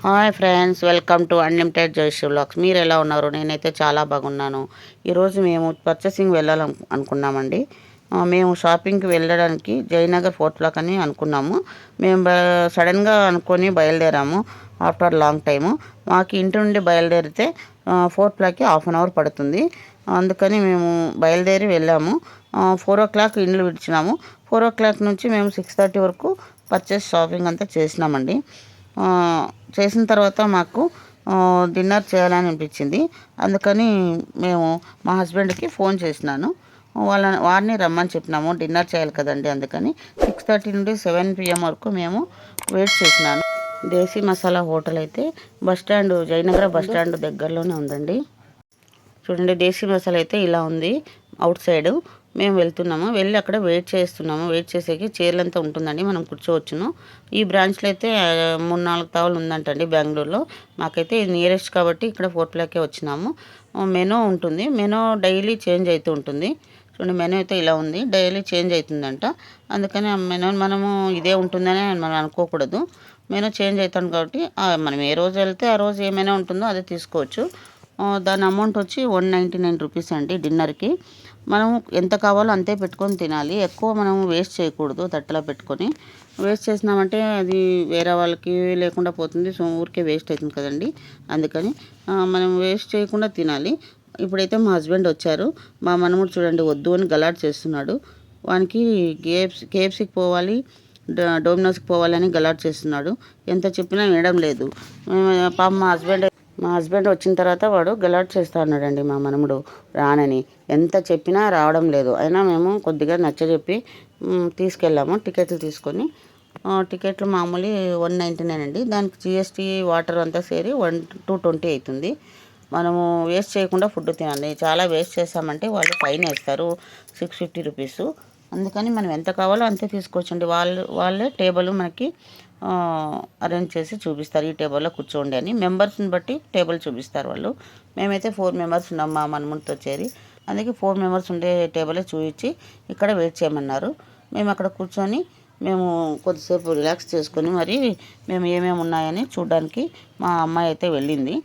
Hi friends, welcome to unlimited Jayashree vlogs. మీరు ఎలా ఉన్నారు? నేనైతే చాలా బాగున్నాను. ఈరోజు మేము పర్చేసింగ్ అనుకున్నామండి. మేము షాపింగ్కి వెళ్ళడానికి జయనగర్ ఫోర్త్ బ్లాక్ అని అనుకున్నాము. మేము సడన్గా అనుకొని బయలుదేరాము. ఆఫ్టర్ లాంగ్ టైము మాకు ఇంటి నుండి బయలుదేరితే ఫోర్త్ బ్లాక్కి హాఫ్ అన్ అవర్ పడుతుంది. అందుకని మేము బయలుదేరి వెళ్ళాము. 4 o'clock ఇండ్లు విడిచినాము. 4 o'clock నుంచి మేము 6:30 వరకు షాపింగ్ అంతా చేసినామండి. చేసిన తర్వాత మాకు డిన్నర్ చేయాలని అనిపించింది. అందుకని మేము మా హస్బెండ్కి ఫోన్ చేసినాను. వారిని రమ్మని చెప్పినాము. డిన్నర్ చేయాలి కదండి, అందుకని 6:30 నుండి 7 PM వరకు మేము వెయిట్ చేసినాను. దేశీ మసాలా హోటల్ అయితే జయనగర బస్ స్టాండ్ దగ్గరలోనే ఉందండి. చూడండి, దేశీ మసాలా అయితే ఇలా ఉంది అవుట్ సైడ్. మేము వెళ్తున్నాము, వెళ్ళి అక్కడ వెయిట్ చేస్తున్నాము. వెయిట్ చేసేకి చైర్లంతా ఉంటుందండి, మనం కూర్చోవచ్చును. ఈ బ్రాంచ్లో అయితే 3-4 తావులు ఉందంటండి బెంగళూరులో. మాకైతే ఇది నియరెస్ట్ కాబట్టి ఇక్కడ 4 బ్లాక్కే వచ్చినాము. మెనూ ఉంటుంది, మెనూ డైలీ చేంజ్ అవుతూ ఉంటుంది. చూడండి, మెనూ అయితే ఇలా ఉంది, డైలీ చేంజ్ అవుతుందంట. అందుకని ఆ మెనూ మనము ఇదే ఉంటుందని మనం అనుకోకూడదు. మెనూ చేంజ్ అవుతుంది కాబట్టి మనం ఏ రోజు వెళ్తే ఆ రోజు ఏ మెనూ ఉంటుందో అదే తీసుకోవచ్చు. దాని అమౌంట్ వచ్చి 199 రూపీస్ అండి డిన్నర్కి. మనం ఎంత కావాలో అంతే పెట్టుకొని తినాలి. ఎక్కువ మనం వేస్ట్ చేయకూడదు. తట్టలో పెట్టుకొని వేస్ట్ చేసినామంటే అది వేరే వాళ్ళకి లేకుండా పోతుంది. సో ఊరికే వేస్ట్ అవుతుంది కదండి. అందుకని మనం వేస్ట్ చేయకుండా తినాలి. ఇప్పుడైతే మా హస్బెండ్ వచ్చారు. మా మనముడు చూడండి, వద్దు అని గలాట్ చేస్తున్నాడు. వానికి కేఎఫ్సీకి పోవాలి, డొమినోస్కి పోవాలని గలాట్ చేస్తున్నాడు. ఎంత చెప్పినా వినడం లేదు. పాప మా హస్బెండ్ వచ్చిన తర్వాత వాడు గలాట్ చేస్తూ ఉన్నాడండి మా మనముడు రానని. ఎంత చెప్పినా రావడం లేదు. అయినా మేము కొద్దిగా నచ్చజెప్పి తీసుకెళ్ళాము. టికెట్లు తీసుకొని టికెట్లు మామూలు 199 అండి. దానికి జిఎస్టీ వాటర్ అంతా సేరి 220 అవుతుంది. మనము వేస్ట్ చేయకుండా ఫుడ్ తినాలి. చాలా వేస్ట్ చేస్తామంటే వాళ్ళు ఫైన్ వేస్తారు 650 రూపీస్. అందుకని మనం ఎంత కావాలో అంతే తీసుకోవచ్చండి. వాళ్ళే టేబుల్ మనకి అరేంజ్ చేసి చూపిస్తారు, ఈ టేబుల్లో కూర్చోండి అని. మెంబర్స్ని బట్టి టేబుల్ చూపిస్తారు వాళ్ళు. మేమైతే 4 మెంబర్స్ ఉన్నాం మా మనముడితో చేరి. అందుకే 4 మెంబర్స్ ఉండే టేబులే చూపించి ఇక్కడ వెయిట్ చేయమన్నారు. మేము అక్కడ కూర్చొని మేము కొద్దిసేపు రిలాక్స్ చేసుకొని మరి మేము ఏమేమి ఉన్నాయని చూడడానికి మా అమ్మాయి అయితే వెళ్ళింది.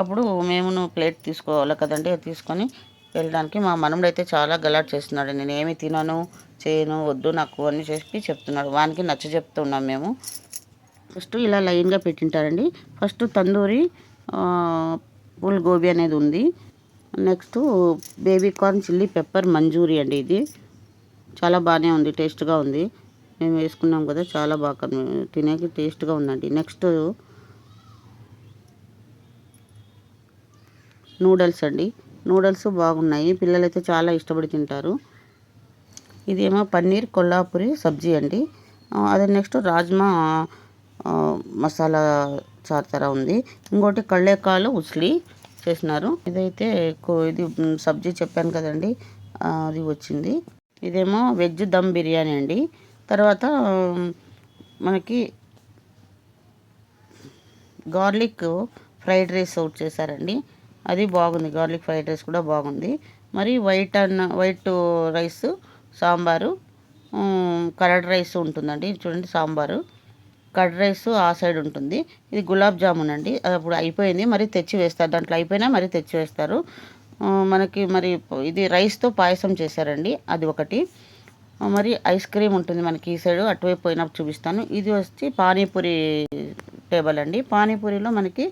అప్పుడు మేము ప్లేట్ తీసుకోవాలి కదండి, అది తీసుకొని వెళ్ళడానికి మా మనముడు అయితే చాలా గలాట్ చేస్తున్నాడు. నేను ఏమి తినను, చేయను, వద్దు నాకు అని చెప్పి చెప్తున్నాడు. వానికి నచ్చ చెప్తున్నాం మేము. ఫస్ట్ ఇలా లైన్గా పెట్టింటారండి. ఫస్ట్ తందూరి ఫుల్ గోబీ అనేది ఉంది. Next baby corn chilli pepper Manchurian అండి. ఇది చాలా బాగానే ఉంది, టేస్ట్గా ఉంది. మేము వేసుకున్నాం కదా, చాలా బాగా తినేకి టేస్ట్గా ఉందండి. నెక్స్ట్ నూడిల్స్ అండి. నూడిల్స్ బాగున్నాయి, పిల్లలైతే చాలా ఇష్టపడి తింటారు. ఇదేమో పన్నీర్ కొల్లాపురి సబ్జీ అండి. అదే నెక్స్ట్ రాజ్మా మసాలా చార్ తర ఉంది. ఇంకోటి కళ్ళేకాలు ఉస్లీ చేసినారు. ఇదైతే ఇది సబ్జీ చెప్పాను కదండి, అది వచ్చింది. ఇదేమో వెజ్ దమ్ బిర్యానీ అండి. తర్వాత మనకి గార్లిక్ ఫ్రైడ్ రైస్ అవుట్ చేశారండి. అది బాగుంది, గార్లిక్ ఫ్రైడ్ రైస్ కూడా బాగుంది. మరి white rice, sambar, curd rice ఉంటుందండి. చూడండి, సాంబారు కర్డ్ రైస్ ఆ సైడ్ ఉంటుంది. ఇది గులాబ్ జామున్ అండి. అది అప్పుడు అయిపోయింది, మరి తెచ్చి వేస్తారు. దాంట్లో అయిపోయినా మరి తెచ్చి వేస్తారు. మనకి మరి ఇది రైస్తో పాయసం చేశారండి, అది ఒకటి. మరి ఐస్ క్రీమ్ ఉంటుంది మనకి ఈ సైడ్, అటువైపు పోయినప్పుడు చూపిస్తాను. ఇది వచ్చి పానీపూరి టేబుల్ అండి. పానీపూరిలో మనకి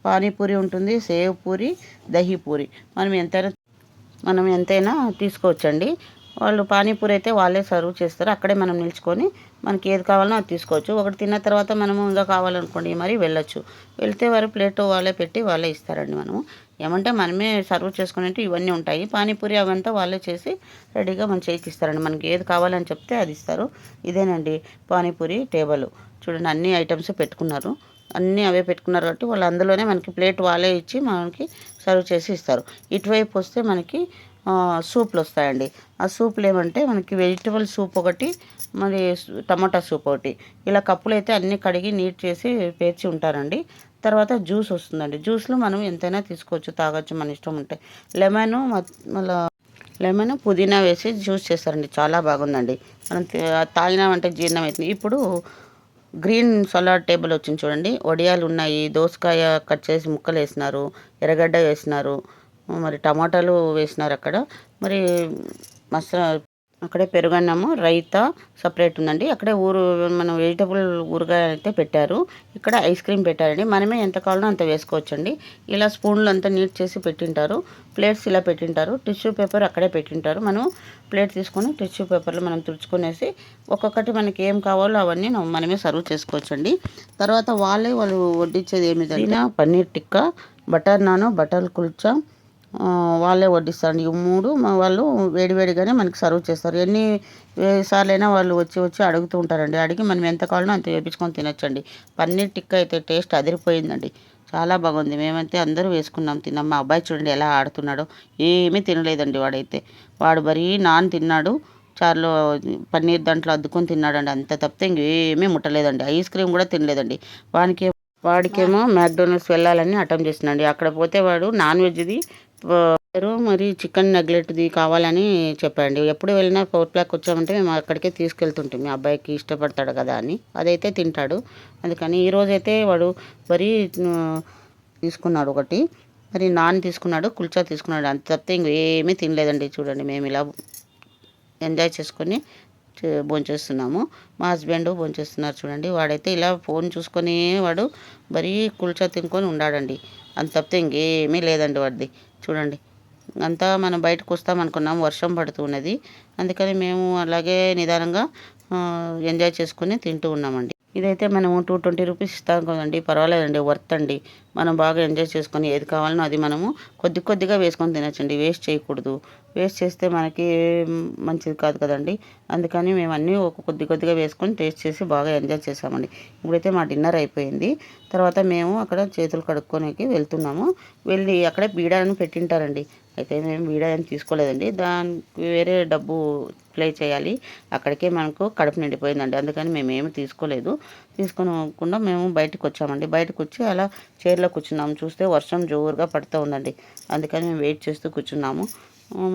పానీపూరి ఉంటుంది, సేవ్ పూరి, దహీ పూరి. మనం ఎంతైనా తీసుకోవచ్చండి. వాళ్ళు పానీపూరి అయితే వాళ్ళే సర్వ్ చేస్తారు. అక్కడే మనం నిల్చుకొని మనకి ఏది కావాలనో అది తీసుకోవచ్చు. ఒకటి తిన్న తర్వాత మనము ఇంకా కావాలనుకోండి మరి వెళ్ళొచ్చు. వెళ్తే వారు ప్లేట్ వాళ్ళే పెట్టి వాళ్ళే ఇస్తారండి. మనము ఏమంటే మనమే సర్వ్ చేసుకునేట్టు ఇవన్నీ ఉంటాయి. పానీపూరి అవంతా వాళ్ళే చేసి రెడీగా మన చేతికి ఇస్తారండి. మనకి ఏది కావాలని చెప్తే అది ఇస్తారు. ఇదేనండి పానీపూరి టేబుల్. చూడండి, అన్ని ఐటమ్స్ పెట్టుకున్నారు. అన్నీ అవే పెట్టుకున్నారు కాబట్టి వాళ్ళు అందులోనే మనకి ప్లేట్ వాళ్ళే ఇచ్చి మనకి సర్వ్ చేసి ఇస్తారు. ఇటువైపు వస్తే మనకి సూప్లు వస్తాయండి. ఆ సూప్లు ఏమంటే మనకి వెజిటబుల్ సూప్ ఒకటి, మరి టమాటా సూప్ ఒకటి. ఇలా కప్పులు అయితే అన్నీ కడిగి నీట్ చేసి పేర్చి ఉంటారండి. తర్వాత జ్యూస్ వస్తుందండి. జ్యూస్లో మనం ఎంతైనా తీసుకోవచ్చు, తాగొచ్చు, మన ఇష్టం ఉంటే. మళ్ళీ లెమన్ పుదీనా వేసి జ్యూస్ చేస్తారండి, చాలా బాగుందండి. మనం తాగినామంటే జీర్ణం అవుతుంది. ఇప్పుడు గ్రీన్ సలాడ్ టేబుల్ వచ్చింది చూడండి. వడియాలు ఉన్నాయి, దోసకాయ కట్ చేసి ముక్కలు వేసినారు, ఎర్రగడ్డ వేసినారు, మరి టమాటాలు వేసినారు అక్కడ. మరి మసా అక్కడే పెరుగన్నము, రైతా సపరేట్ ఉందండి. అక్కడే మనం వెజిటబుల్ ఊరగాయ అయితే పెట్టారు. ఇక్కడ ఐస్ క్రీమ్ పెట్టారండి. మనమే ఎంత కావాలో అంత వేసుకోవచ్చండి. ఇలా స్పూన్లు అంతా నీట్ చేసి పెట్టింటారు. ప్లేట్స్ ఇలా పెట్టింటారు. టిష్యూ పేపర్ అక్కడే పెట్టింటారు. మనం ప్లేట్ తీసుకొని టిష్యూ పేపర్లో మనం తుడుచుకునేసి ఒక్కొక్కటి మనకి ఏం కావాలో అవన్నీ మనమే సర్వ్ చేసుకోవచ్చండి. తర్వాత వాళ్ళు వడ్డించేది ఏమిటంటే paneer tikka, butter non, butter kulcha వాళ్ళే వడ్డిస్తారండి. ఈ మూడు వాళ్ళు వేడివేడిగానే మనకి సర్వ్ చేస్తారు. ఎన్ని సార్లైనా వాళ్ళు వచ్చి అడుగుతూ ఉంటారండి. అడిగి మనం ఎంత కావాలో అంత వేపించుకొని తినొచ్చండి. పన్నీర్ టిక్కా అయితే టేస్ట్ అదిరిపోయిందండి. చాలా బాగుంది. మేమైతే అందరూ వేసుకున్నాం, తిన్నాం. మా అబ్బాయి చూడండి ఎలా ఆడుతున్నాడో. ఏమీ తినలేదండి వాడైతే. వాడు మరీ నాన్ తిన్నాడు, చారులో పన్నీర్ దాంట్లో అద్దుకొని తిన్నాడండి. అంత తప్పితే ఇంకేమీ ముట్టలేదండి. ఐస్ క్రీమ్ కూడా తినలేదండి. వాడికేమో మ్యాక్డోనల్డ్స్ వెళ్ళాలని అటెంప్ట్ చేస్తున్నాడు. అక్కడ పోతే వాడు నాన్ వెజ్ది మరి చికెన్ నగ్లెట్ది కావాలని చెప్పండి. ఎప్పుడు వెళ్ళినా 4 o'clock వచ్చామంటే మేము అక్కడికే తీసుకెళ్తుంటాం. మీ అబ్బాయికి ఇష్టపడతాడు కదా అని. అదైతే తింటాడు. అందుకని ఈరోజైతే వాడు వరి తీసుకున్నాడు ఒకటి, మరి నాన్ తీసుకున్నాడు, కుల్చా తీసుకున్నాడు. అంత తప్పితే ఇంకేమీ తినలేదండి. చూడండి మేము ఇలా ఎంజాయ్ చేసుకొని భోంచేస్తున్నాము. మా హస్బెండ్ భోంచేస్తున్నారు చూడండి. వాడైతే ఇలా ఫోన్ చూసుకొని వాడు మరీ కుల్చా తినుకొని ఉన్నాడండి. అంత తప్పితే ఇంకేమీ లేదండి వాడిది. చూడండి అంతా మనం బయటకు వస్తాం అనుకున్నాం, వర్షం పడుతున్నది. అందుకని మేము అలాగే నిదానంగా ఎంజాయ్ చేసుకుని తింటూ ఉన్నామండి. ఇదైతే మనము 220 రూపీస్ ఇస్తాం కదండి, పర్వాలేదండి, వర్త్ అండి. మనం బాగా ఎంజాయ్ చేసుకొని ఏది కావాలనో అది మనము కొద్దిగా వేసుకొని తినచ్చండి. వేస్ట్ చేయకూడదు. వేస్ట్ చేస్తే మనకి మంచిది కాదు కదండి. అందుకని మేము అన్నీ కొద్దిగా వేసుకొని టేస్ట్ చేసి బాగా ఎంజాయ్ చేసామండి. ఇప్పుడైతే మా డిన్నర్ అయిపోయింది. తర్వాత మేము అక్కడ చేతులు కడుక్కోనికి వెళ్తున్నాము. వెళ్ళి అక్కడే బీడాను పెట్టింటారండి. అయితే మేము బీడా ఏం తీసుకోలేదండి. దానికి వేరే డబ్బు ప్లే చేయాలి. అక్కడికే మనకు కడుపు నిండిపోయిందండి. అందుకని మేమేమి తీసుకోకుండా మేము బయటకు వచ్చామండి. బయటకు వచ్చి అలా చైర్లో కూర్చున్నాము. చూస్తే వర్షం జోరుగా పడుతూ ఉందండి. అందుకని మేము వెయిట్ చేస్తూ కూర్చున్నాము.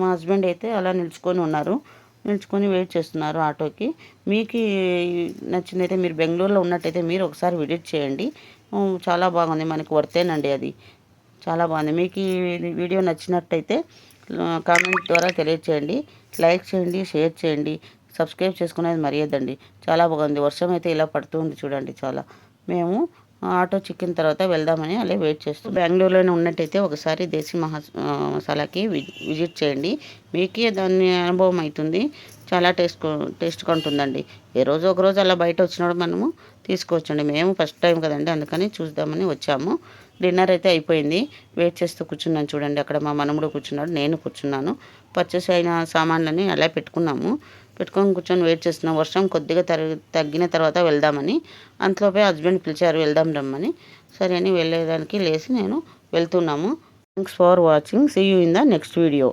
మా హస్బెండ్ అయితే అలా నిల్చుకొని వెయిట్ చేస్తున్నారు ఆటోకి. మీకు నచ్చిందైతే మీరు బెంగళూరులో ఉన్నట్టయితే మీరు ఒకసారి విజిట్ చేయండి. చాలా బాగుంది. మనకు వర్తేనండి అది. చాలా బాగుంది. మీకు ఈ వీడియో నచ్చినట్టయితే కామెంట్ ద్వారా తెలియచేయండి. లైక్ చేయండి, షేర్ చేయండి, సబ్స్క్రైబ్ చేసుకునేది మర్యాదండి. చాలా బాగుంది. వర్షం అయితే ఇలా పడుతుంది చూడండి. చాలా మేము ఆటో చిక్కిన తర్వాత వెళ్దామని అలా వెయిట్ చేస్తాం. బెంగళూరులోనే ఉన్నట్టయితే ఒకసారి దేశీ మసాలాకి విజిట్ చేయండి. మీకే దాని అనుభవం అవుతుంది. చాలా టేస్ట్గా ఉంటుందండి. ఒకరోజు అలా బయట వచ్చినప్పుడు మనము తీసుకోవచ్చండి. మేము ఫస్ట్ టైం కదండి, అందుకని చూద్దామని వచ్చాము. డిన్నర్ అయితే అయిపోయింది. వెయిట్ చేస్తూ కూర్చున్నాను చూడండి. అక్కడ మా మనముడు కూర్చున్నాడు, నేను కూర్చున్నాను. పర్చేస్ అయిన సామాన్లని అలా పెట్టుకొని కూర్చొని వెయిట్ చేస్తున్నాం. వర్షం కొద్దిగా తగ్గిన తర్వాత వెళ్దామని. అంతలోపే హస్బెండ్ పిలిచారు వెళ్దాం రమ్మని. సరే అని వెళ్ళేదానికి లేచి నేను వెళ్తున్నాము. Thanks for watching. See you in the next video.